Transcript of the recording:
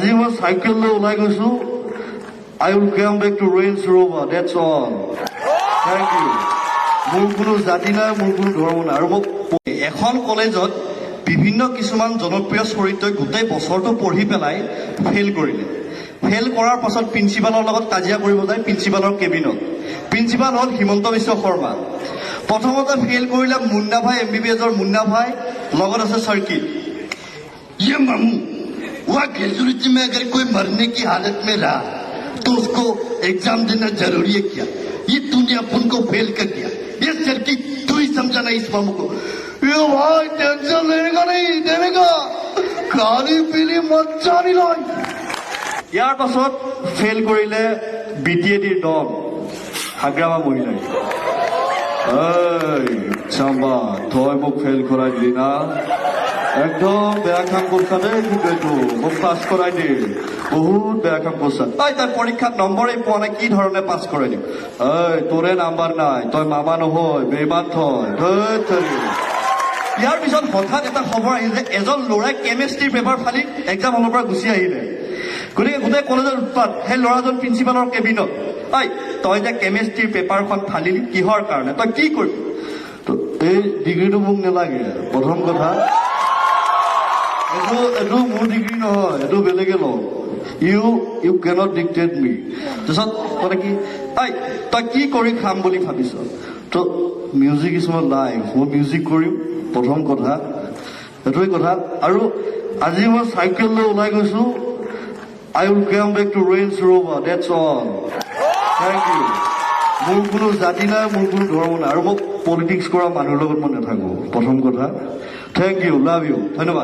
আজি মই চাইকেল লৈ ওলাই গৈছো I will come back to Range Rover, that's all. Thank you. মোৰ কোনো জাতি নাই, মোৰ কোনো ধৰ্ম নাই। আৰু মোক এখন কলেজত বিভিন্ন কিছুমান জনপ্ৰিয় চৰিত্ৰই গোটেই বছৰটো পঢ়ি পেলাই ফেইল কৰিলে। ফেইল কৰাৰ পাছত প্ৰিন্সিপালৰ লগত কাজিয়া কৰিব যায় প্ৰিন্সিপালৰ কেবিনত। প্ৰিন্সিপাল হ'ল হিমন্ত বিশ্ব শৰ্মা। প্ৰথমতে ফেইল কৰিলে মুন্না ভাই MBBSৰ মুন্না ভাই, লগত আছে চাৰ্কিট। ये मामू वहाँ ग्रेजुएटी में अगर कोई मरने की हालत में रहा तो उसको एग्जाम देना जरूरी है क्या? ये तूने अपन को फेल कर दिया। ये सर्किट तू ही समझाना इस मामू को। ये भाई टेंशन लेगा नहीं देगा खाली पीली मज्जा नहीं लाई। ইয়াৰ পাছত ফেইল কৰিলে BTADৰ দল হাগ্ৰামা মহিলাই। চাম্বা তই মোক ফেইল কৰাই দিলি না, একদম বেয়া কাম কৰিছা দেই, কিন্তু এইটো মোক পাছ কৰাই দি বহুত বেয়া কাম কৰিছা। তই পৰীক্ষাত নম্বৰেই পোৱা নাই, কি ধৰণে পাছ কৰাই দিম? তোৰে নাম্বাৰ নাই, তই মামা নহয় বেইমান থয়। ইয়াৰ পিছত হঠাৎ এটা খবৰ আহিল যে এজন ল'ৰাই কেমেষ্ট্ৰিৰ পেপাৰ ফালি এক্সাম হলৰ পৰা গুচি আহিলে। গতিকে গোটেই কলেজৰ উৎপাত। সেই ল'ৰাজন প্ৰিন্সিপালৰ কেবিনত, তই যে কেমেষ্ট্ৰিৰ পেপাৰখন ফালিলি কিহৰ কাৰণে, তই কি কৰিবি? এই ডিগ্ৰীটো মোক নালাগে। প্ৰথম কথা এইটো মোৰ ডিগ্ৰী নহয়, এইটো বেলেগে লওঁ। ইউ কেনট ডিক্টেট মি। তাৰপিছত মানে কি তই কি কৰি খাম বুলি ভাবিছ? তো মিউজিক ইজ মাই লাইফ, মই মিউজিক কৰিম। প্ৰথম কথা এইটোৱে কথা। আৰু আজি মই চাইকেল লৈ ওলাই গৈছো I will come back to Range Rover, that's all. Thank you. মোৰ কোনো জাতি নাই, মোৰ কোনো ধৰ্ম নাই। আৰু মোক পলিটিক্স কৰা মানুহৰ লগত মই নাথাকো। প্ৰথম কথা। থেংক ইউ, লাভ ইউ, ধন্যবাদ।